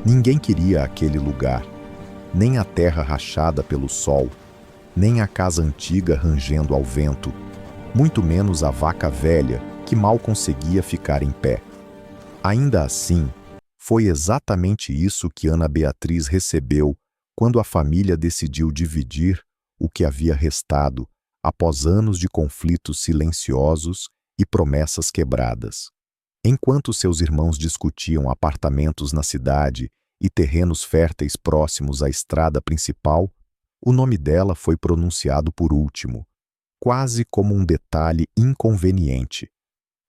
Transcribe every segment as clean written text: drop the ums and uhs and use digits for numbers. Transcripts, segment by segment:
Ninguém queria aquele lugar, nem a terra rachada pelo sol, nem a casa antiga rangendo ao vento, muito menos a vaca velha que mal conseguia ficar em pé. Ainda assim, foi exatamente isso que Ana Beatriz recebeu quando a família decidiu dividir o que havia restado após anos de conflitos silenciosos e promessas quebradas. Enquanto seus irmãos discutiam apartamentos na cidade e terrenos férteis próximos à estrada principal, o nome dela foi pronunciado por último, quase como um detalhe inconveniente.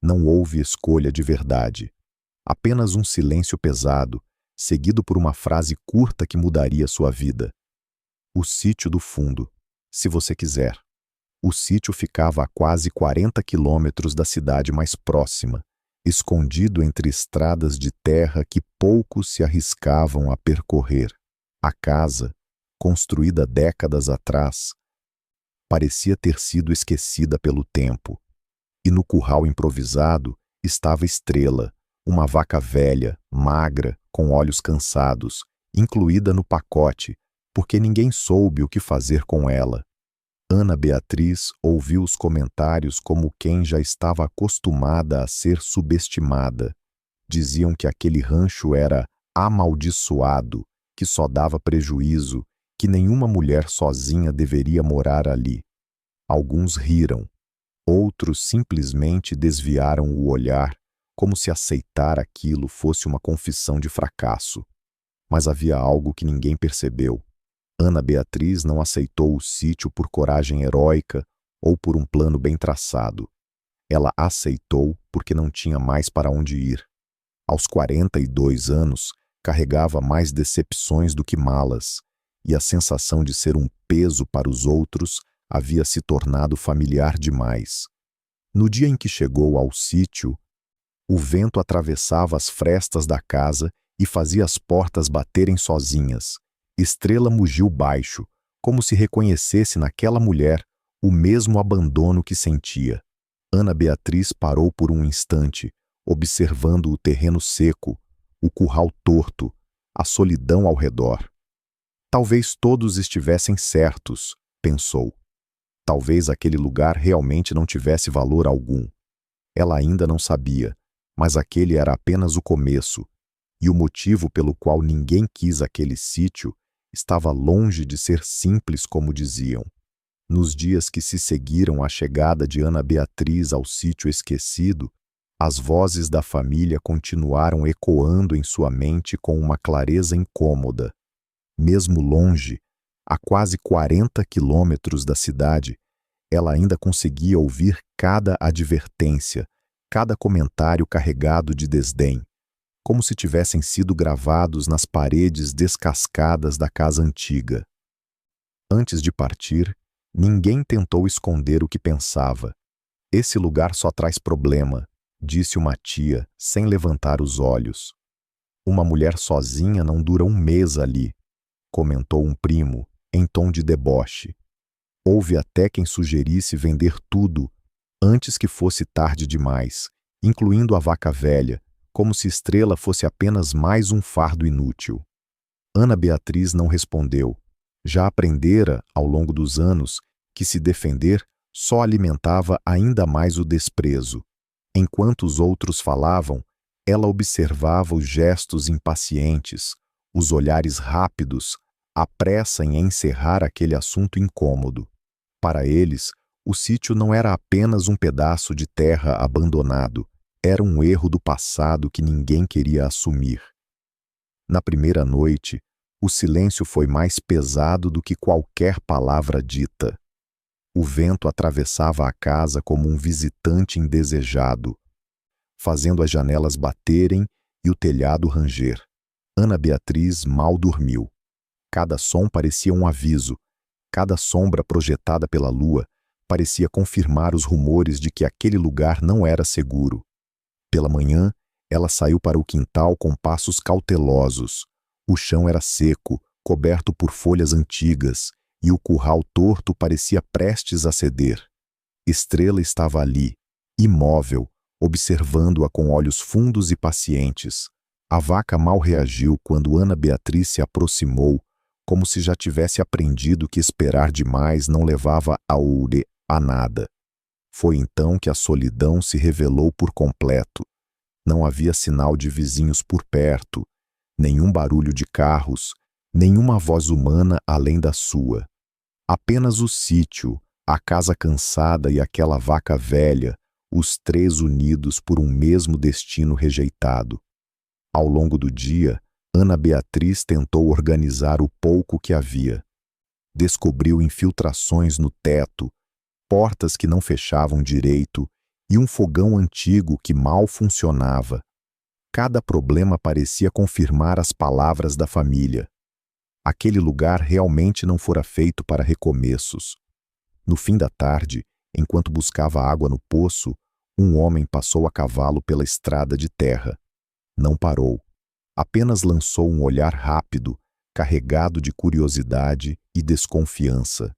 Não houve escolha de verdade. Apenas um silêncio pesado, seguido por uma frase curta que mudaria sua vida. O sítio do fundo, se você quiser. O sítio ficava a quase 40 quilômetros da cidade mais próxima, escondido entre estradas de terra que poucos se arriscavam a percorrer. A casa, construída décadas atrás, parecia ter sido esquecida pelo tempo. E no curral improvisado estava Estrela, uma vaca velha, magra, com olhos cansados, incluída no pacote, porque ninguém soube o que fazer com ela. Ana Beatriz ouviu os comentários como quem já estava acostumada a ser subestimada. Diziam que aquele rancho era amaldiçoado, que só dava prejuízo, que nenhuma mulher sozinha deveria morar ali. Alguns riram, outros simplesmente desviaram o olhar, como se aceitar aquilo fosse uma confissão de fracasso. Mas havia algo que ninguém percebeu. Ana Beatriz não aceitou o sítio por coragem heróica ou por um plano bem traçado. Ela aceitou porque não tinha mais para onde ir. Aos 42 anos, carregava mais decepções do que malas, e a sensação de ser um peso para os outros havia se tornado familiar demais. No dia em que chegou ao sítio, o vento atravessava as frestas da casa e fazia as portas baterem sozinhas. Estrela mugiu baixo, como se reconhecesse naquela mulher o mesmo abandono que sentia. Ana Beatriz parou por um instante, observando o terreno seco, o curral torto, a solidão ao redor. Talvez todos estivessem certos, pensou. Talvez aquele lugar realmente não tivesse valor algum. Ela ainda não sabia, mas aquele era apenas o começo, e o motivo pelo qual ninguém quis aquele sítio estava longe de ser simples como diziam. Nos dias que se seguiram à chegada de Ana Beatriz ao sítio esquecido, as vozes da família continuaram ecoando em sua mente com uma clareza incômoda. Mesmo longe, a quase 40 quilômetros da cidade, ela ainda conseguia ouvir cada advertência, cada comentário carregado de desdém, como se tivessem sido gravados nas paredes descascadas da casa antiga. Antes de partir, ninguém tentou esconder o que pensava. Esse lugar só traz problema, disse uma tia, sem levantar os olhos. Uma mulher sozinha não dura um mês ali, comentou um primo, em tom de deboche. Houve até quem sugerisse vender tudo antes que fosse tarde demais, incluindo a vaca velha, como se Estrela fosse apenas mais um fardo inútil. Ana Beatriz não respondeu. Já aprendera, ao longo dos anos, que se defender só alimentava ainda mais o desprezo. Enquanto os outros falavam, ela observava os gestos impacientes, os olhares rápidos, a pressa em encerrar aquele assunto incômodo. Para eles, o sítio não era apenas um pedaço de terra abandonado, era um erro do passado que ninguém queria assumir. Na primeira noite, o silêncio foi mais pesado do que qualquer palavra dita. O vento atravessava a casa como um visitante indesejado, fazendo as janelas baterem e o telhado ranger. Ana Beatriz mal dormiu. Cada som parecia um aviso, cada sombra projetada pela lua parecia confirmar os rumores de que aquele lugar não era seguro. Pela manhã, ela saiu para o quintal com passos cautelosos. O chão era seco, coberto por folhas antigas, e o curral torto parecia prestes a ceder. Estrela estava ali, imóvel, observando-a com olhos fundos e pacientes. A vaca mal reagiu quando Ana Beatriz se aproximou, como se já tivesse aprendido que esperar demais não levava a nada. Foi então que a solidão se revelou por completo. Não havia sinal de vizinhos por perto, nenhum barulho de carros, nenhuma voz humana além da sua. Apenas o sítio, a casa cansada e aquela vaca velha, os três unidos por um mesmo destino rejeitado. Ao longo do dia, Ana Beatriz tentou organizar o pouco que havia. Descobriu infiltrações no teto, portas que não fechavam direito e um fogão antigo que mal funcionava. Cada problema parecia confirmar as palavras da família. Aquele lugar realmente não fora feito para recomeços. No fim da tarde, enquanto buscava água no poço, um homem passou a cavalo pela estrada de terra. Não parou. Apenas lançou um olhar rápido, carregado de curiosidade e desconfiança.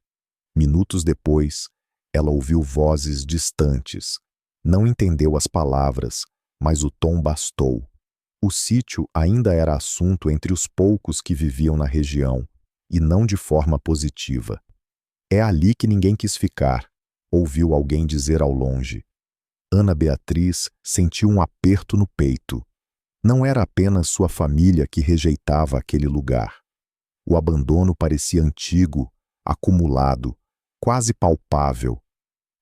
Minutos depois, ela ouviu vozes distantes. Não entendeu as palavras, mas o tom bastou. O sítio ainda era assunto entre os poucos que viviam na região, e não de forma positiva. É ali que ninguém quis ficar, ouviu alguém dizer ao longe. Ana Beatriz sentiu um aperto no peito. Não era apenas sua família que rejeitava aquele lugar. O abandono parecia antigo, acumulado, quase palpável.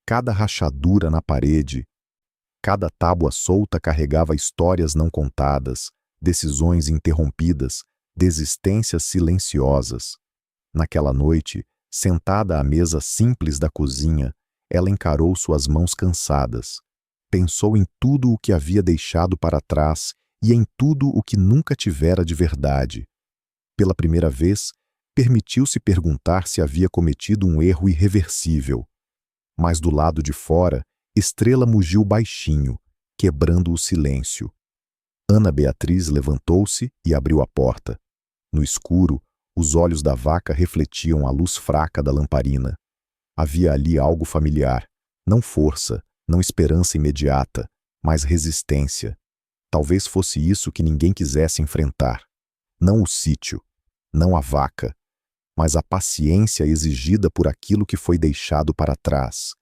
Cada rachadura na parede, cada tábua solta carregava histórias não contadas, decisões interrompidas, desistências silenciosas. Naquela noite, sentada à mesa simples da cozinha, ela encarou suas mãos cansadas. Pensou em tudo o que havia deixado para trás e em tudo o que nunca tivera de verdade. Pela primeira vez, permitiu-se perguntar se havia cometido um erro irreversível. Mas do lado de fora, Estrela mugiu baixinho, quebrando o silêncio. Ana Beatriz levantou-se e abriu a porta. No escuro, os olhos da vaca refletiam a luz fraca da lamparina. Havia ali algo familiar, não força, não esperança imediata, mas resistência. Talvez fosse isso que ninguém quisesse enfrentar. Não o sítio, não a vaca, mas a paciência exigida por aquilo que foi deixado para trás.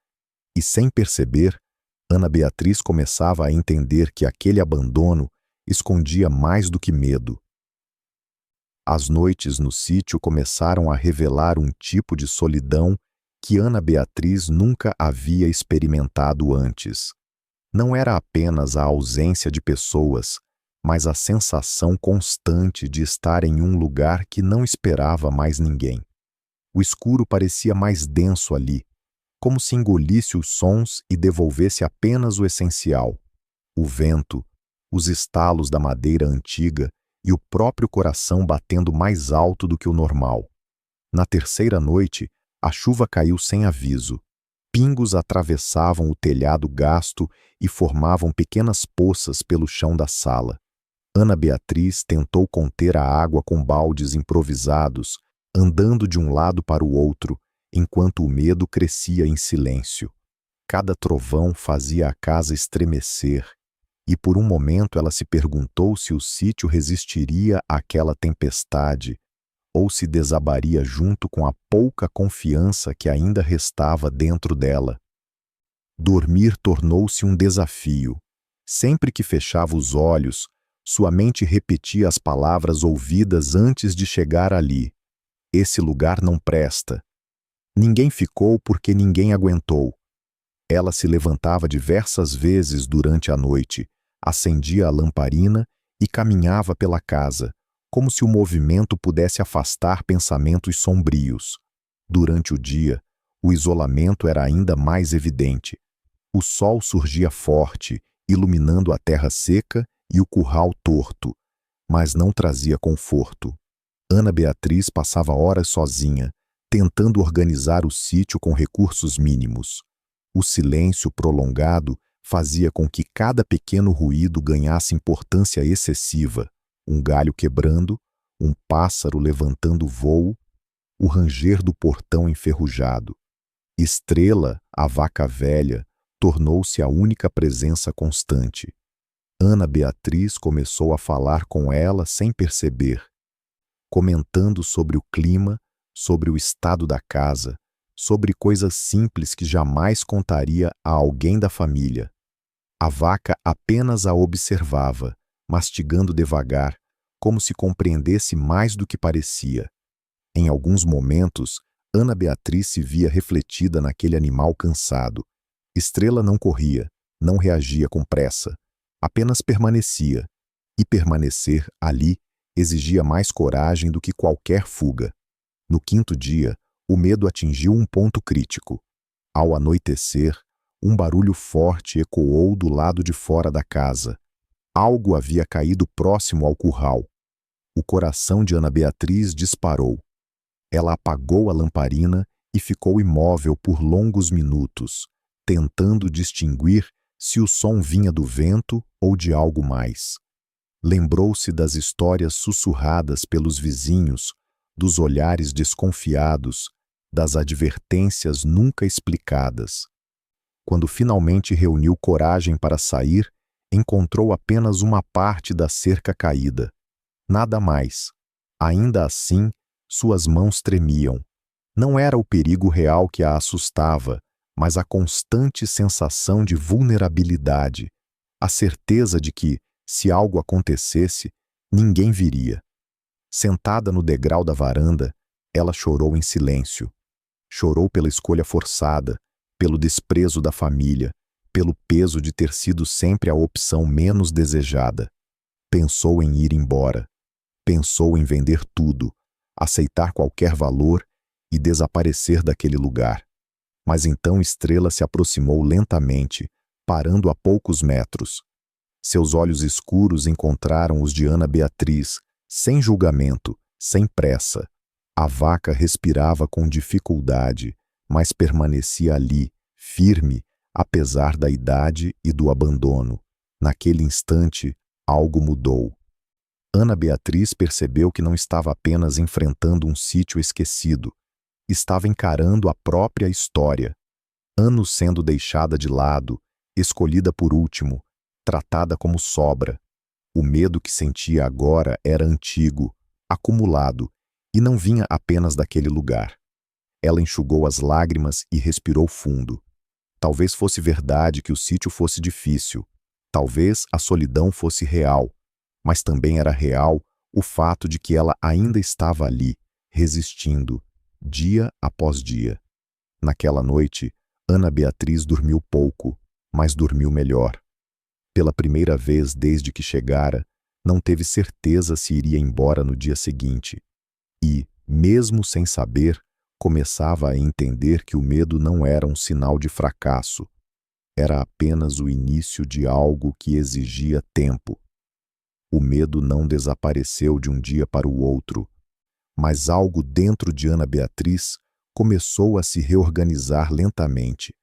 E sem perceber, Ana Beatriz começava a entender que aquele abandono escondia mais do que medo. As noites no sítio começaram a revelar um tipo de solidão que Ana Beatriz nunca havia experimentado antes. Não era apenas a ausência de pessoas, mas a sensação constante de estar em um lugar que não esperava mais ninguém. O escuro parecia mais denso ali, como se engolisse os sons e devolvesse apenas o essencial: o vento, os estalos da madeira antiga e o próprio coração batendo mais alto do que o normal. Na terceira noite, a chuva caiu sem aviso. Pingos atravessavam o telhado gasto e formavam pequenas poças pelo chão da sala. Ana Beatriz tentou conter a água com baldes improvisados, andando de um lado para o outro, enquanto o medo crescia em silêncio. Cada trovão fazia a casa estremecer, e por um momento ela se perguntou se o sítio resistiria àquela tempestade, ou se desabaria junto com a pouca confiança que ainda restava dentro dela. Dormir tornou-se um desafio. Sempre que fechava os olhos, sua mente repetia as palavras ouvidas antes de chegar ali. Esse lugar não presta. Ninguém ficou porque ninguém aguentou. Ela se levantava diversas vezes durante a noite, acendia a lamparina e caminhava pela casa, como se o movimento pudesse afastar pensamentos sombrios. Durante o dia, o isolamento era ainda mais evidente. O sol surgia forte, iluminando a terra seca e o curral torto, mas não trazia conforto. Ana Beatriz passava horas sozinha, tentando organizar o sítio com recursos mínimos. O silêncio prolongado fazia com que cada pequeno ruído ganhasse importância excessiva: um galho quebrando, um pássaro levantando voo, o ranger do portão enferrujado. Estrela, a vaca velha, tornou-se a única presença constante. Ana Beatriz começou a falar com ela sem perceber, comentando sobre o clima, sobre o estado da casa, sobre coisas simples que jamais contaria a alguém da família. A vaca apenas a observava, mastigando devagar, como se compreendesse mais do que parecia. Em alguns momentos, Ana Beatriz se via refletida naquele animal cansado. Estrela não corria, não reagia com pressa, apenas permanecia. E permanecer ali exigia mais coragem do que qualquer fuga. No quinto dia, o medo atingiu um ponto crítico. Ao anoitecer, um barulho forte ecoou do lado de fora da casa. Algo havia caído próximo ao curral. O coração de Ana Beatriz disparou. Ela apagou a lamparina e ficou imóvel por longos minutos, tentando distinguir se o som vinha do vento ou de algo mais. Lembrou-se das histórias sussurradas pelos vizinhos, dos olhares desconfiados, das advertências nunca explicadas. Quando finalmente reuniu coragem para sair, encontrou apenas uma parte da cerca caída. Nada mais. Ainda assim, suas mãos tremiam. Não era o perigo real que a assustava, mas a constante sensação de vulnerabilidade, a certeza de que, se algo acontecesse, ninguém viria. Sentada no degrau da varanda, ela chorou em silêncio. Chorou pela escolha forçada, pelo desprezo da família, pelo peso de ter sido sempre a opção menos desejada. Pensou em ir embora. Pensou em vender tudo, aceitar qualquer valor e desaparecer daquele lugar. Mas então Estrela se aproximou lentamente, parando a poucos metros. Seus olhos escuros encontraram os de Ana Beatriz, sem julgamento, sem pressa. A vaca respirava com dificuldade, mas permanecia ali, firme, apesar da idade e do abandono. Naquele instante, algo mudou. Ana Beatriz percebeu que não estava apenas enfrentando um sítio esquecido, estava encarando a própria história. Anos sendo deixada de lado, escolhida por último, tratada como sobra. O medo que sentia agora era antigo, acumulado, e não vinha apenas daquele lugar. Ela enxugou as lágrimas e respirou fundo. Talvez fosse verdade que o sítio fosse difícil, talvez a solidão fosse real, mas também era real o fato de que ela ainda estava ali, resistindo, dia após dia. Naquela noite, Ana Beatriz dormiu pouco, mas dormiu melhor. Pela primeira vez desde que chegara, não teve certeza se iria embora no dia seguinte. E, mesmo sem saber, começava a entender que o medo não era um sinal de fracasso. Era apenas o início de algo que exigia tempo. O medo não desapareceu de um dia para o outro, mas algo dentro de Ana Beatriz começou a se reorganizar lentamente.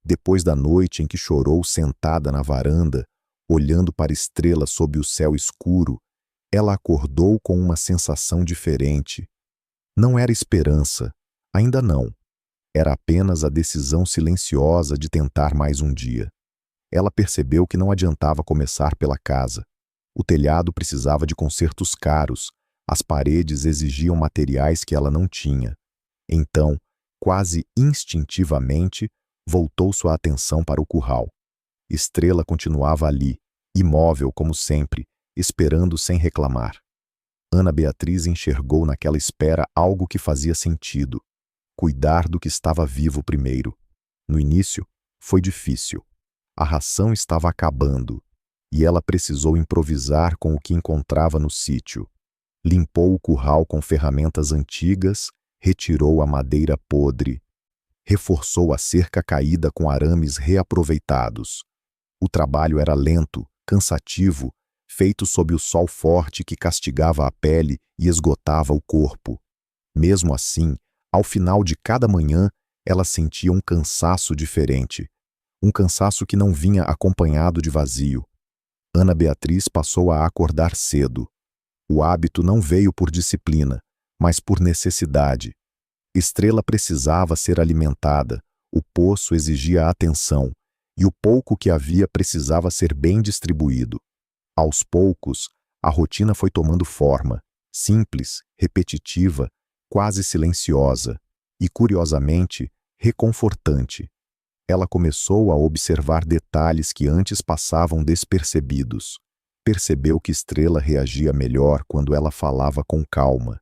Depois da noite em que chorou sentada na varanda, olhando para a estrela sob o céu escuro, ela acordou com uma sensação diferente. Não era esperança, ainda não. Era apenas a decisão silenciosa de tentar mais um dia. Ela percebeu que não adiantava começar pela casa. O telhado precisava de consertos caros, as paredes exigiam materiais que ela não tinha. Então, quase instintivamente, voltou sua atenção para o curral. Estrela continuava ali, imóvel como sempre, esperando sem reclamar. Ana Beatriz enxergou naquela espera algo que fazia sentido: cuidar do que estava vivo primeiro. No início, foi difícil. A ração estava acabando, e ela precisou improvisar com o que encontrava no sítio. Limpou o curral com ferramentas antigas, retirou a madeira podre, reforçou a cerca caída com arames reaproveitados. O trabalho era lento, cansativo, feito sob o sol forte que castigava a pele e esgotava o corpo. Mesmo assim, ao final de cada manhã, ela sentia um cansaço diferente. Um cansaço que não vinha acompanhado de vazio. Ana Beatriz passou a acordar cedo. O hábito não veio por disciplina, mas por necessidade. Estrela precisava ser alimentada, o poço exigia atenção, e o pouco que havia precisava ser bem distribuído. Aos poucos, a rotina foi tomando forma, simples, repetitiva, quase silenciosa e, curiosamente, reconfortante. Ela começou a observar detalhes que antes passavam despercebidos. Percebeu que Estrela reagia melhor quando ela falava com calma,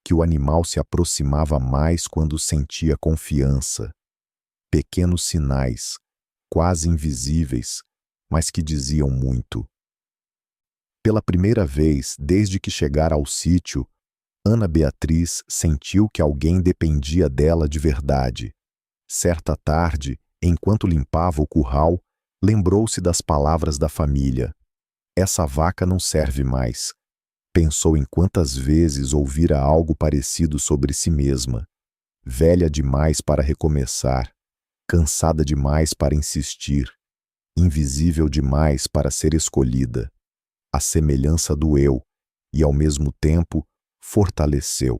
que o animal se aproximava mais quando sentia confiança. Pequenos sinais, quase invisíveis, mas que diziam muito. Pela primeira vez desde que chegara ao sítio, Ana Beatriz sentiu que alguém dependia dela de verdade. Certa tarde, enquanto limpava o curral, lembrou-se das palavras da família. Essa vaca não serve mais. Pensou em quantas vezes ouvira algo parecido sobre si mesma. Velha demais para recomeçar, cansada demais para insistir, invisível demais para ser escolhida. A semelhança doeu e, ao mesmo tempo, fortaleceu.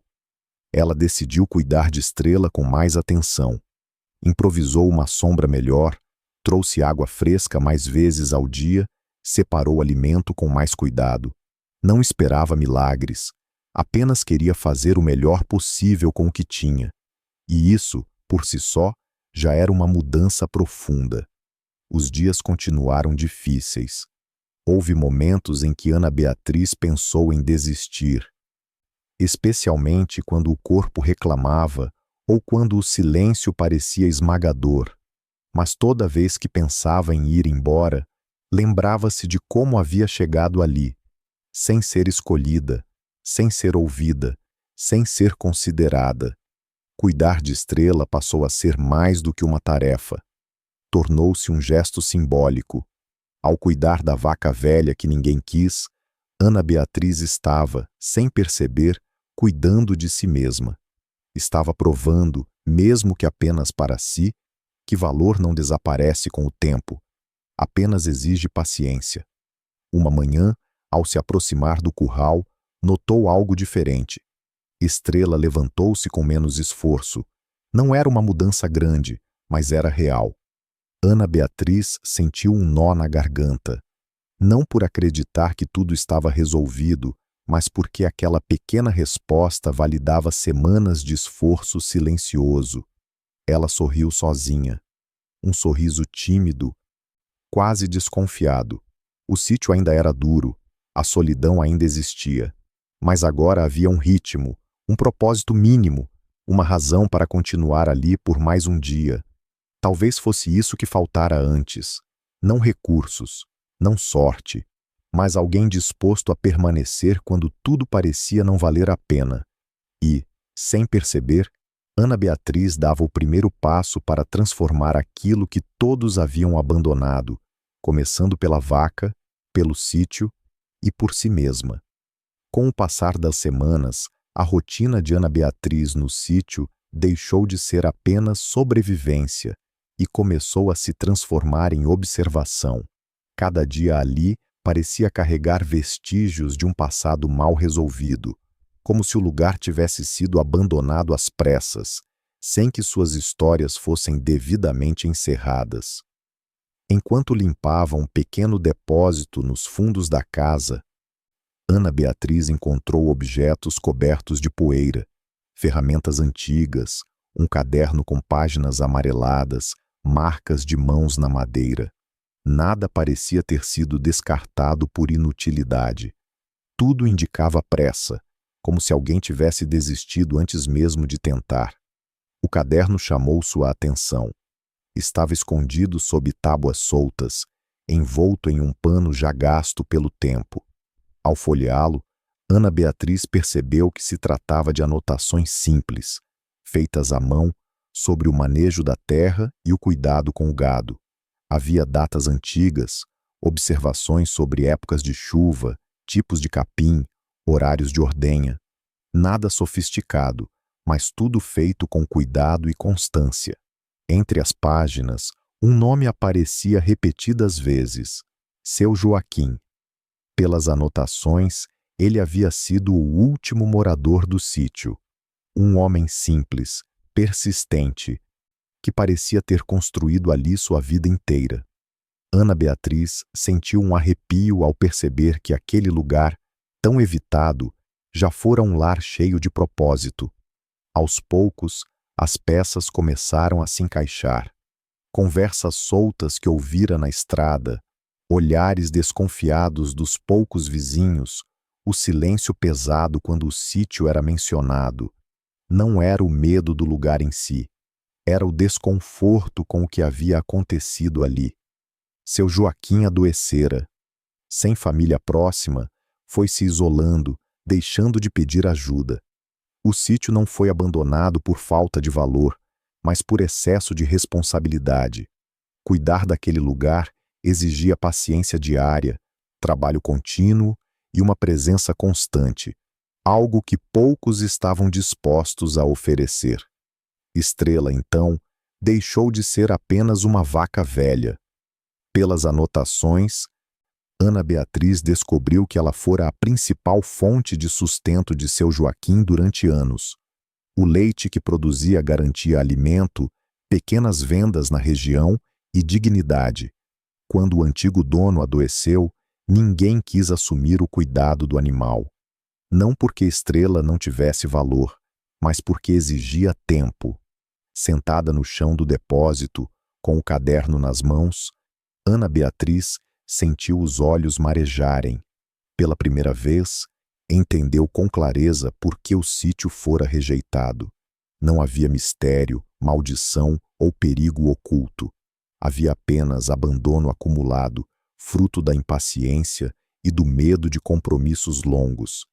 Ela decidiu cuidar de Estrela com mais atenção. Improvisou uma sombra melhor, trouxe água fresca mais vezes ao dia, separou alimento com mais cuidado. Não esperava milagres, apenas queria fazer o melhor possível com o que tinha. E isso, por si só, já era uma mudança profunda. Os dias continuaram difíceis. Houve momentos em que Ana Beatriz pensou em desistir, especialmente quando o corpo reclamava ou quando o silêncio parecia esmagador. Mas toda vez que pensava em ir embora, lembrava-se de como havia chegado ali, sem ser escolhida, sem ser ouvida, sem ser considerada. Cuidar de Estrela passou a ser mais do que uma tarefa. Tornou-se um gesto simbólico. Ao cuidar da vaca velha que ninguém quis, Ana Beatriz estava, sem perceber, cuidando de si mesma. Estava provando, mesmo que apenas para si, que valor não desaparece com o tempo, apenas exige paciência. Uma manhã, ao se aproximar do curral, notou algo diferente. Estrela levantou-se com menos esforço. Não era uma mudança grande, mas era real. Ana Beatriz sentiu um nó na garganta. Não por acreditar que tudo estava resolvido, mas porque aquela pequena resposta validava semanas de esforço silencioso. Ela sorriu sozinha. Um sorriso tímido, quase desconfiado. O sítio ainda era duro, a solidão ainda existia. Mas agora havia um ritmo, um propósito mínimo, uma razão para continuar ali por mais um dia. Talvez fosse isso que faltara antes. Não recursos, não sorte, mas alguém disposto a permanecer quando tudo parecia não valer a pena. E, sem perceber, Ana Beatriz dava o primeiro passo para transformar aquilo que todos haviam abandonado, começando pela vaca, pelo sítio e por si mesma. Com o passar das semanas, a rotina de Ana Beatriz no sítio deixou de ser apenas sobrevivência e começou a se transformar em observação. Cada dia ali parecia carregar vestígios de um passado mal resolvido, como se o lugar tivesse sido abandonado às pressas, sem que suas histórias fossem devidamente encerradas. Enquanto limpava um pequeno depósito nos fundos da casa, Ana Beatriz encontrou objetos cobertos de poeira, ferramentas antigas, um caderno com páginas amareladas, marcas de mãos na madeira. Nada parecia ter sido descartado por inutilidade. Tudo indicava pressa, como se alguém tivesse desistido antes mesmo de tentar. O caderno chamou sua atenção. Estava escondido sob tábuas soltas, envolto em um pano já gasto pelo tempo. Ao folheá-lo, Ana Beatriz percebeu que se tratava de anotações simples, feitas à mão, sobre o manejo da terra e o cuidado com o gado. Havia datas antigas, observações sobre épocas de chuva, tipos de capim, horários de ordenha. Nada sofisticado, mas tudo feito com cuidado e constância. Entre as páginas, um nome aparecia repetidas vezes: Seu Joaquim. Pelas anotações, ele havia sido o último morador do sítio. Um homem simples, persistente, que parecia ter construído ali sua vida inteira. Ana Beatriz sentiu um arrepio ao perceber que aquele lugar, tão evitado, já fora um lar cheio de propósito. Aos poucos, as peças começaram a se encaixar. Conversas soltas que ouvira na estrada, olhares desconfiados dos poucos vizinhos, o silêncio pesado quando o sítio era mencionado. Não era o medo do lugar em si, era o desconforto com o que havia acontecido ali. Seu Joaquim adoecera. Sem família próxima, foi se isolando, deixando de pedir ajuda. O sítio não foi abandonado por falta de valor, mas por excesso de responsabilidade. Cuidar daquele lugar exigia paciência diária, trabalho contínuo e uma presença constante, algo que poucos estavam dispostos a oferecer. Estrela, então, deixou de ser apenas uma vaca velha. Pelas anotações, Ana Beatriz descobriu que ela fora a principal fonte de sustento de seu Joaquim durante anos. O leite que produzia garantia alimento, pequenas vendas na região e dignidade. Quando o antigo dono adoeceu, ninguém quis assumir o cuidado do animal. Não porque Estrela não tivesse valor, mas porque exigia tempo. Sentada no chão do depósito, com o caderno nas mãos, Ana Beatriz sentiu os olhos marejarem. Pela primeira vez, entendeu com clareza por que o sítio fora rejeitado. Não havia mistério, maldição ou perigo oculto. Havia apenas abandono acumulado, fruto da impaciência e do medo de compromissos longos.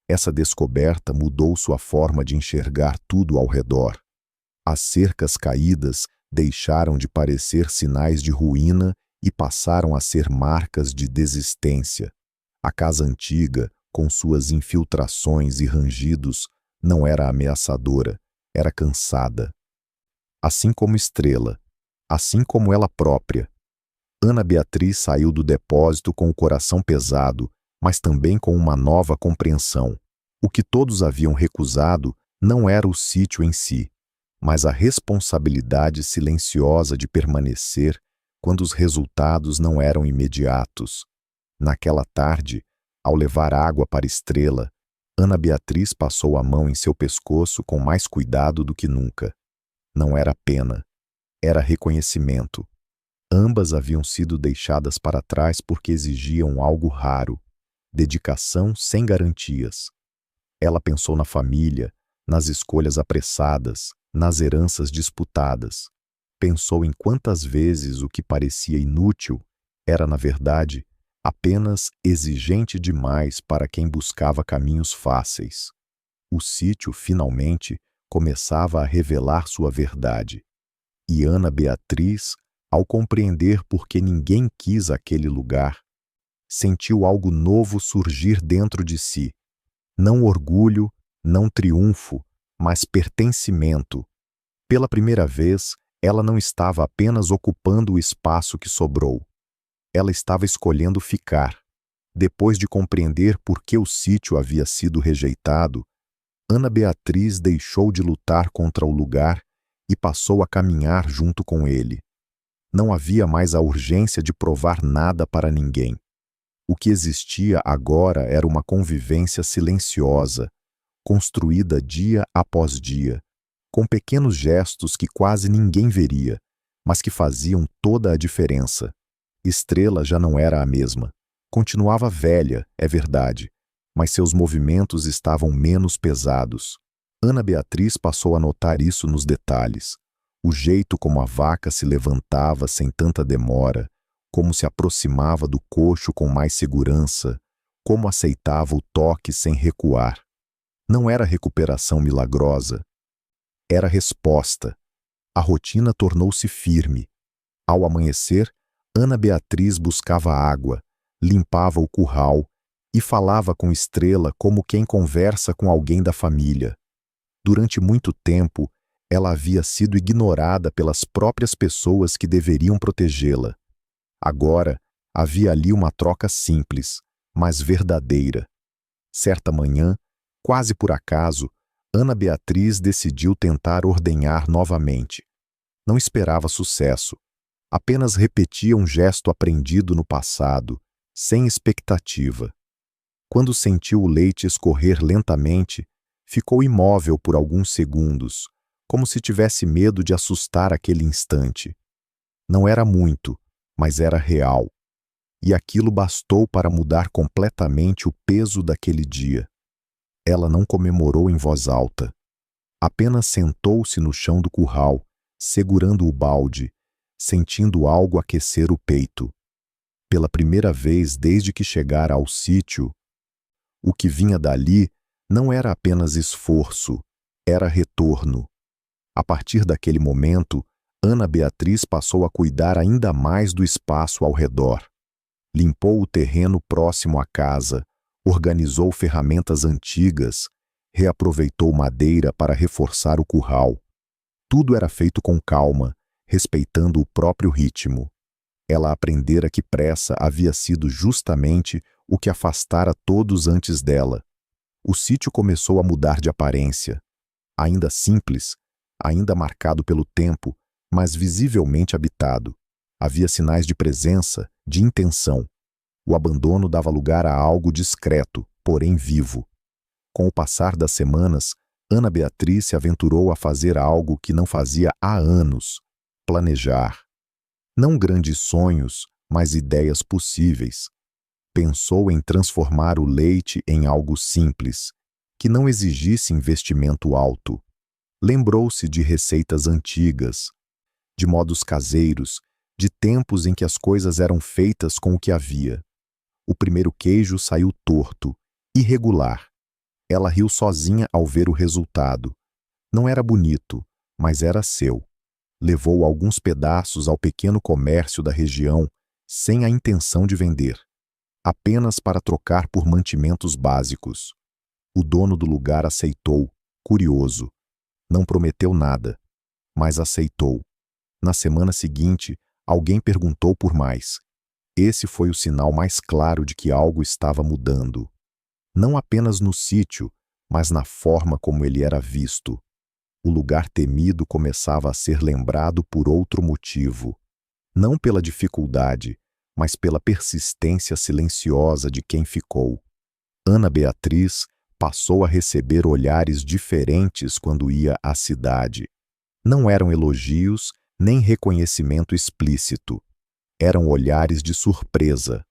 Essa descoberta mudou sua forma de enxergar tudo ao redor. As cercas caídas deixaram de parecer sinais de ruína e passaram a ser marcas de desistência. A casa antiga, com suas infiltrações e rangidos, não era ameaçadora, era cansada. Assim como Estrela, assim como ela própria. Ana Beatriz saiu do depósito com o coração pesado, mas também com uma nova compreensão. O que todos haviam recusado não era o sítio em si, mas a responsabilidade silenciosa de permanecer quando os resultados não eram imediatos. Naquela tarde, ao levar água para Estrela, Ana Beatriz passou a mão em seu pescoço com mais cuidado do que nunca. Não era pena, era reconhecimento. Ambas haviam sido deixadas para trás porque exigiam algo raro, dedicação sem garantias. Ela pensou na família, nas escolhas apressadas, nas heranças disputadas. Pensou em quantas vezes o que parecia inútil era, na verdade, apenas exigente demais para quem buscava caminhos fáceis. O sítio, finalmente, começava a revelar sua verdade. E Ana Beatriz, ao compreender por que ninguém quis aquele lugar, sentiu algo novo surgir dentro de si. Não orgulho, não triunfo, mas pertencimento. Pela primeira vez, ela não estava apenas ocupando o espaço que sobrou. Ela estava escolhendo ficar. Depois de compreender por que o sítio havia sido rejeitado, Ana Beatriz deixou de lutar contra o lugar e passou a caminhar junto com ele. Não havia mais a urgência de provar nada para ninguém. O que existia agora era uma convivência silenciosa, construída dia após dia, com pequenos gestos que quase ninguém veria, mas que faziam toda a diferença. Estrela já não era a mesma. Continuava velha, é verdade, mas seus movimentos estavam menos pesados. Ana Beatriz passou a notar isso nos detalhes. O jeito como a vaca se levantava sem tanta demora, como se aproximava do coxo com mais segurança, como aceitava o toque sem recuar. Não era recuperação milagrosa. Era resposta. A rotina tornou-se firme. Ao amanhecer, Ana Beatriz buscava água, limpava o curral e falava com Estrela como quem conversa com alguém da família. Durante muito tempo, ela havia sido ignorada pelas próprias pessoas que deveriam protegê-la. Agora, havia ali uma troca simples, mas verdadeira. Certa manhã, quase por acaso, Ana Beatriz decidiu tentar ordenhar novamente. Não esperava sucesso. Apenas repetia um gesto aprendido no passado, sem expectativa. Quando sentiu o leite escorrer lentamente, ficou imóvel por alguns segundos, como se tivesse medo de assustar aquele instante. Não era muito, mas era real. E aquilo bastou para mudar completamente o peso daquele dia. Ela não comemorou em voz alta. Apenas sentou-se no chão do curral, segurando o balde, sentindo algo aquecer o peito. Pela primeira vez desde que chegara ao sítio, o que vinha dali não era apenas esforço, era retorno. A partir daquele momento, Ana Beatriz passou a cuidar ainda mais do espaço ao redor. Limpou o terreno próximo à casa, organizou ferramentas antigas, reaproveitou madeira para reforçar o curral. Tudo era feito com calma, respeitando o próprio ritmo. Ela aprendera que pressa havia sido justamente o que afastara todos antes dela. O sítio começou a mudar de aparência. Ainda simples, ainda marcado pelo tempo, mas visivelmente habitado. Havia sinais de presença, de intenção. O abandono dava lugar a algo discreto, porém vivo. Com o passar das semanas, Ana Beatriz se aventurou a fazer algo que não fazia há anos: planejar. Não grandes sonhos, mas ideias possíveis. Pensou em transformar o leite em algo simples, que não exigisse investimento alto. Lembrou-se de receitas antigas, de modos caseiros, de tempos em que as coisas eram feitas com o que havia. O primeiro queijo saiu torto, irregular. Ela riu sozinha ao ver o resultado. Não era bonito, mas era seu. Levou alguns pedaços ao pequeno comércio da região, sem a intenção de vender, apenas para trocar por mantimentos básicos. O dono do lugar aceitou, curioso. Não prometeu nada, mas aceitou. Na semana seguinte, alguém perguntou por mais. Esse foi o sinal mais claro de que algo estava mudando. Não apenas no sítio, mas na forma como ele era visto. O lugar temido começava a ser lembrado por outro motivo. Não pela dificuldade, mas pela persistência silenciosa de quem ficou. Ana Beatriz passou a receber olhares diferentes quando ia à cidade. Não eram elogios, nem reconhecimento explícito. Eram olhares de surpresa,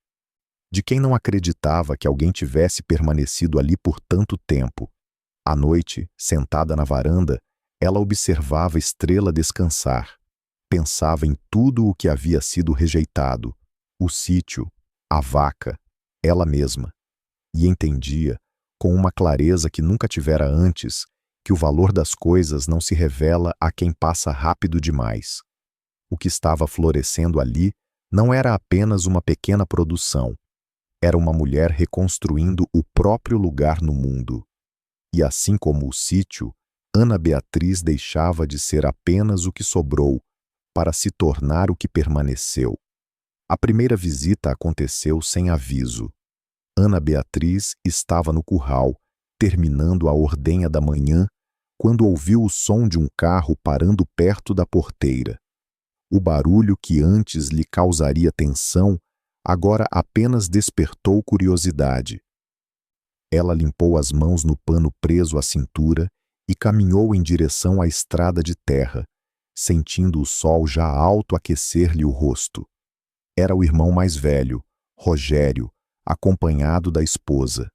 de quem não acreditava que alguém tivesse permanecido ali por tanto tempo. À noite, sentada na varanda, ela observava a estrela descansar. Pensava em tudo o que havia sido rejeitado: o sítio, a vaca, ela mesma. E entendia, com uma clareza que nunca tivera antes, que o valor das coisas não se revela a quem passa rápido demais. O que estava florescendo ali não era apenas uma pequena produção. Era uma mulher reconstruindo o próprio lugar no mundo. E assim como o sítio, Ana Beatriz deixava de ser apenas o que sobrou, para se tornar o que permaneceu. A primeira visita aconteceu sem aviso. Ana Beatriz estava no curral, terminando a ordenha da manhã, quando ouviu o som de um carro parando perto da porteira. O barulho que antes lhe causaria tensão, agora apenas despertou curiosidade. Ela limpou as mãos no pano preso à cintura e caminhou em direção à estrada de terra, sentindo o sol já alto aquecer-lhe o rosto. Era o irmão mais velho, Rogério, acompanhado da esposa.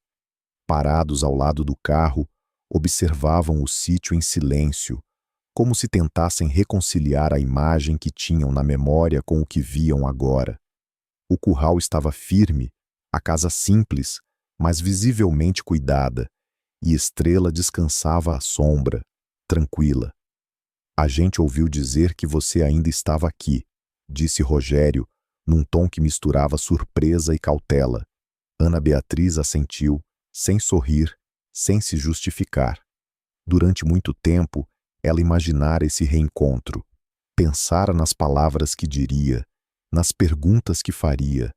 Parados ao lado do carro, observavam o sítio em silêncio, como se tentassem reconciliar a imagem que tinham na memória com o que viam agora. O curral estava firme, a casa simples, mas visivelmente cuidada, e Estrela descansava à sombra, tranquila. A gente ouviu dizer que você ainda estava aqui, disse Rogério, num tom que misturava surpresa e cautela. Ana Beatriz assentiu, sem sorrir, sem se justificar. Durante muito tempo, ela imaginara esse reencontro. Pensara nas palavras que diria, nas perguntas que faria,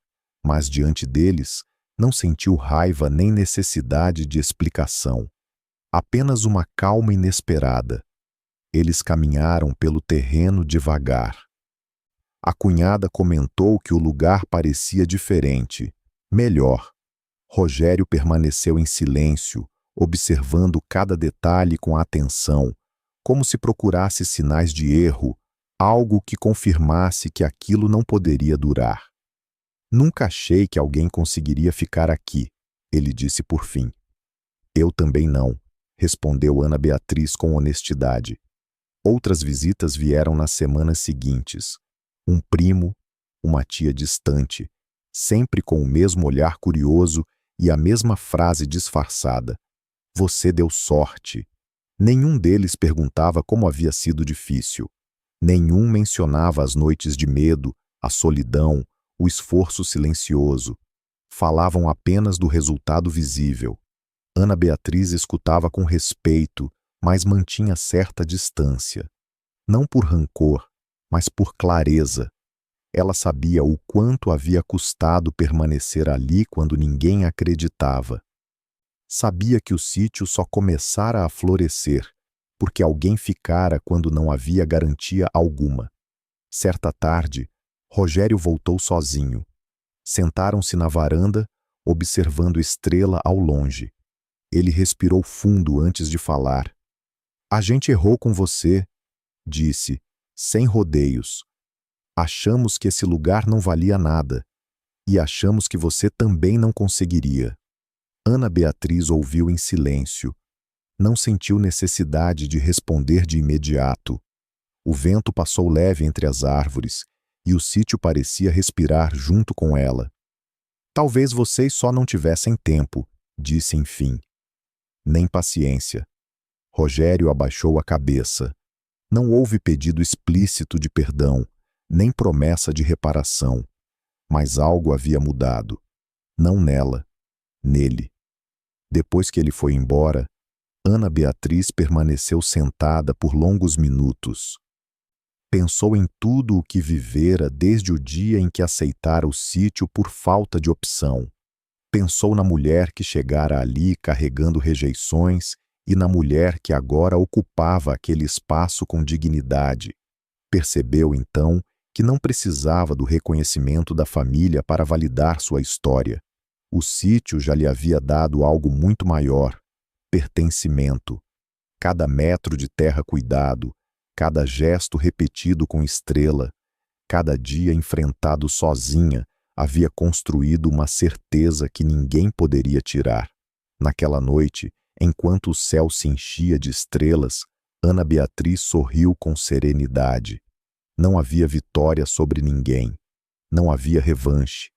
mas diante deles, não sentiu raiva nem necessidade de explicação. Apenas uma calma inesperada. Eles caminharam pelo terreno devagar. A cunhada comentou que o lugar parecia diferente, melhor. Rogério permaneceu em silêncio, observando cada detalhe com atenção, como se procurasse sinais de erro, algo que confirmasse que aquilo não poderia durar. Nunca achei que alguém conseguiria ficar aqui, ele disse por fim. Eu também não, respondeu Ana Beatriz com honestidade. Outras visitas vieram nas semanas seguintes. Um primo, uma tia distante, sempre com o mesmo olhar curioso e a mesma frase disfarçada. Você deu sorte. Nenhum deles perguntava como havia sido difícil. Nenhum mencionava as noites de medo, a solidão, o esforço silencioso. Falavam apenas do resultado visível. Ana Beatriz escutava com respeito, mas mantinha certa distância. Não por rancor, mas por clareza. Ela sabia o quanto havia custado permanecer ali quando ninguém acreditava. Sabia que o sítio só começara a florescer, porque alguém ficara quando não havia garantia alguma. Certa tarde, Rogério voltou sozinho. Sentaram-se na varanda, observando Estrela ao longe. Ele respirou fundo antes de falar. A gente errou com você, disse, sem rodeios. Achamos que esse lugar não valia nada, e achamos que você também não conseguiria. Ana Beatriz ouviu em silêncio. Não sentiu necessidade de responder de imediato. O vento passou leve entre as árvores, e o sítio parecia respirar junto com ela. Talvez vocês só não tivessem tempo, disse enfim. Nem paciência. Rogério abaixou a cabeça. Não houve pedido explícito de perdão, nem promessa de reparação. Mas algo havia mudado. Não nela, nele. Depois que ele foi embora, Ana Beatriz permaneceu sentada por longos minutos. Pensou em tudo o que vivera desde o dia em que aceitara o sítio por falta de opção. Pensou na mulher que chegara ali carregando rejeições e na mulher que agora ocupava aquele espaço com dignidade. Percebeu, então, que não precisava do reconhecimento da família para validar sua história. O sítio já lhe havia dado algo muito maior: pertencimento. Cada metro de terra cuidado, cada gesto repetido com Estrela, cada dia enfrentado sozinha, havia construído uma certeza que ninguém poderia tirar. Naquela noite, enquanto o céu se enchia de estrelas, Ana Beatriz sorriu com serenidade. Não havia vitória sobre ninguém. Não havia revanche.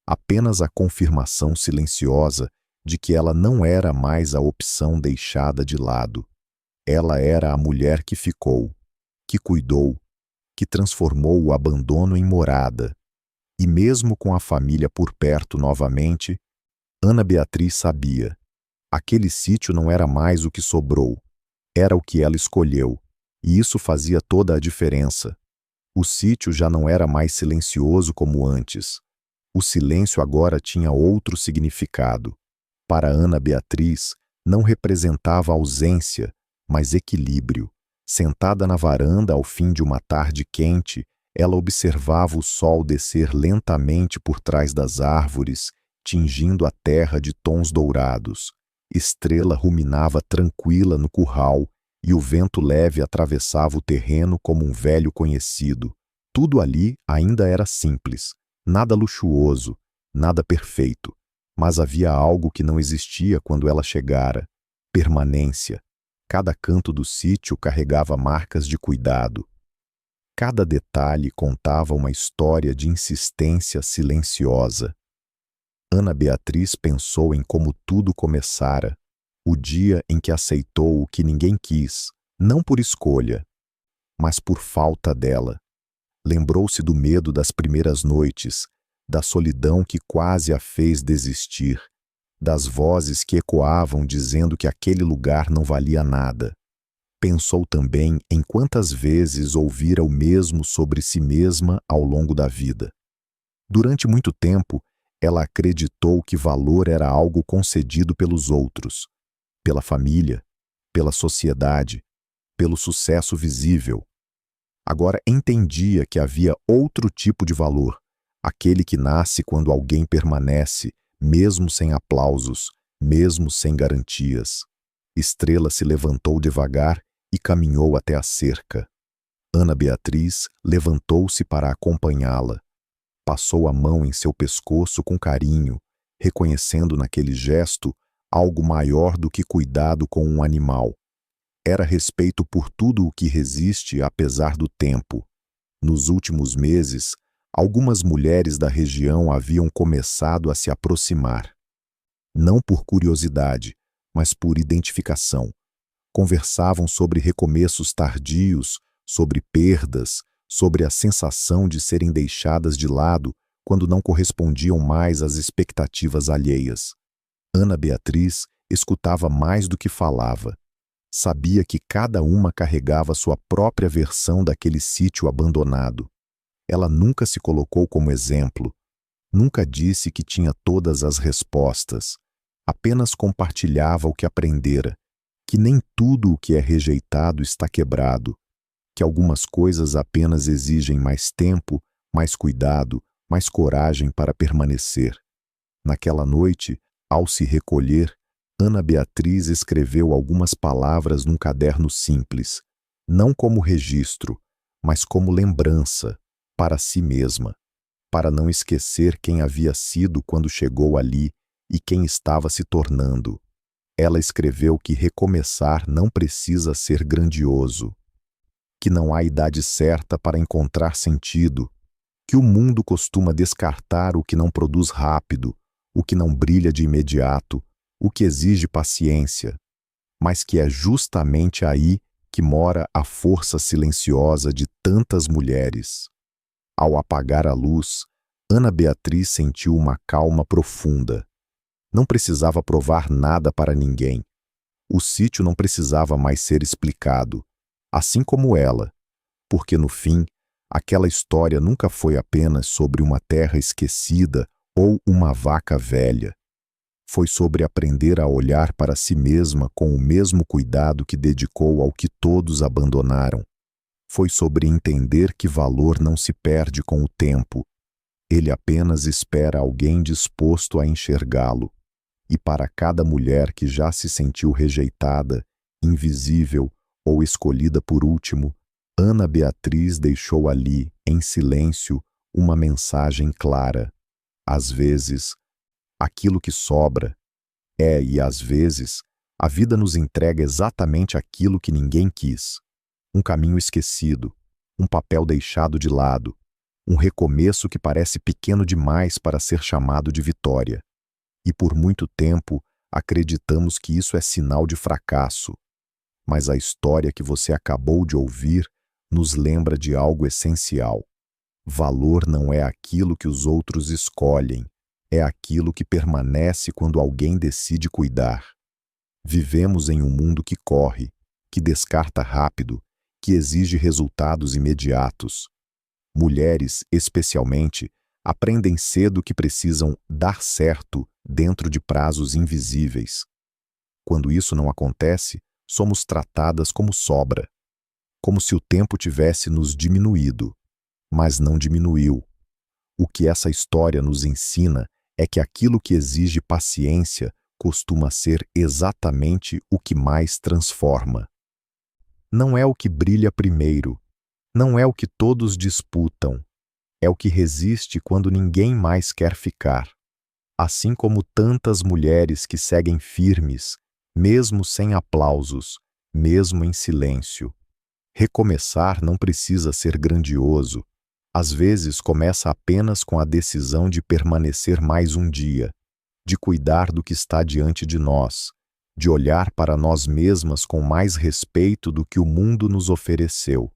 Apenas a confirmação silenciosa de que ela não era mais a opção deixada de lado. Ela era a mulher que ficou, que cuidou, que transformou o abandono em morada. E mesmo com a família por perto novamente, Ana Beatriz sabia. Aquele sítio não era mais o que sobrou. Era o que ela escolheu, e isso fazia toda a diferença. O sítio já não era mais silencioso como antes. O silêncio agora tinha outro significado. Para Ana Beatriz, não representava ausência, mas equilíbrio. Sentada na varanda ao fim de uma tarde quente, ela observava o sol descer lentamente por trás das árvores, tingindo a terra de tons dourados. Estrela ruminava tranquila no curral, e o vento leve atravessava o terreno como um velho conhecido. Tudo ali ainda era simples, nada luxuoso, nada perfeito, mas havia algo que não existia quando ela chegara: permanência. Cada canto do sítio carregava marcas de cuidado. Cada detalhe contava uma história de insistência silenciosa. Ana Beatriz pensou em como tudo começara, o dia em que aceitou o que ninguém quis, não por escolha, mas por falta dela. Lembrou-se do medo das primeiras noites, da solidão que quase a fez desistir, das vozes que ecoavam dizendo que aquele lugar não valia nada. Pensou também em quantas vezes ouvira o mesmo sobre si mesma ao longo da vida. Durante muito tempo, ela acreditou que valor era algo concedido pelos outros, pela família, pela sociedade, pelo sucesso visível. Agora entendia que havia outro tipo de valor, aquele que nasce quando alguém permanece, mesmo sem aplausos, mesmo sem garantias. Estrela se levantou devagar e caminhou até a cerca. Ana Beatriz levantou-se para acompanhá-la. Passou a mão em seu pescoço com carinho, reconhecendo naquele gesto algo maior do que cuidado com um animal. Era respeito por tudo o que resiste apesar do tempo. Nos últimos meses, algumas mulheres da região haviam começado a se aproximar. Não por curiosidade, mas por identificação. Conversavam sobre recomeços tardios, sobre perdas, sobre a sensação de serem deixadas de lado quando não correspondiam mais às expectativas alheias. Ana Beatriz escutava mais do que falava. Sabia que cada uma carregava sua própria versão daquele sítio abandonado. Ela nunca se colocou como exemplo, nunca disse que tinha todas as respostas. Apenas compartilhava o que aprendera, que nem tudo o que é rejeitado está quebrado, que algumas coisas apenas exigem mais tempo, mais cuidado, mais coragem para permanecer. Naquela noite, ao se recolher, Ana Beatriz escreveu algumas palavras num caderno simples, não como registro, mas como lembrança, para si mesma, para não esquecer quem havia sido quando chegou ali e quem estava se tornando. Ela escreveu que recomeçar não precisa ser grandioso, que não há idade certa para encontrar sentido, que o mundo costuma descartar o que não produz rápido, o que não brilha de imediato, o que exige paciência, mas que é justamente aí que mora a força silenciosa de tantas mulheres. Ao apagar a luz, Ana Beatriz sentiu uma calma profunda. Não precisava provar nada para ninguém. O sítio não precisava mais ser explicado, assim como ela, porque no fim, aquela história nunca foi apenas sobre uma terra esquecida ou uma vaca velha. Foi sobre aprender a olhar para si mesma com o mesmo cuidado que dedicou ao que todos abandonaram. Foi sobre entender que valor não se perde com o tempo. Ele apenas espera alguém disposto a enxergá-lo. E para cada mulher que já se sentiu rejeitada, invisível ou escolhida por último, Ana Beatriz deixou ali, em silêncio, uma mensagem clara. Às vezes, aquilo que sobra e às vezes, a vida nos entrega exatamente aquilo que ninguém quis. Um caminho esquecido, um papel deixado de lado, um recomeço que parece pequeno demais para ser chamado de vitória. E por muito tempo, acreditamos que isso é sinal de fracasso. Mas a história que você acabou de ouvir nos lembra de algo essencial. Valor não é aquilo que os outros escolhem, é aquilo que permanece quando alguém decide cuidar. Vivemos em um mundo que corre, que descarta rápido, que exige resultados imediatos. Mulheres, especialmente, aprendem cedo que precisam dar certo dentro de prazos invisíveis. Quando isso não acontece, somos tratadas como sobra, como se o tempo tivesse nos diminuído, mas não diminuiu. O que essa história nos ensina é que aquilo que exige paciência costuma ser exatamente o que mais transforma. Não é o que brilha primeiro, não é o que todos disputam, é o que resiste quando ninguém mais quer ficar. Assim como tantas mulheres que seguem firmes, mesmo sem aplausos, mesmo em silêncio. Recomeçar não precisa ser grandioso. Às vezes começa apenas com a decisão de permanecer mais um dia, de cuidar do que está diante de nós, de olhar para nós mesmas com mais respeito do que o mundo nos ofereceu.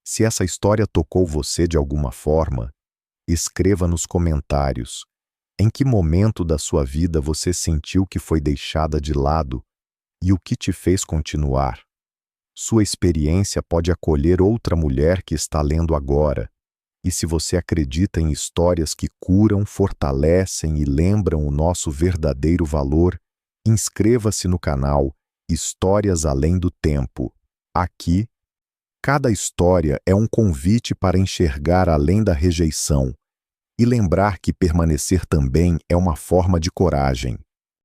Se essa história tocou você de alguma forma, escreva nos comentários. Em que momento da sua vida você sentiu que foi deixada de lado e o que te fez continuar? Sua experiência pode acolher outra mulher que está lendo agora. E se você acredita em histórias que curam, fortalecem e lembram o nosso verdadeiro valor, inscreva-se no canal Histórias Além do Tempo. Aqui, Cada história é um convite para enxergar além da rejeição e lembrar que permanecer também é uma forma de coragem.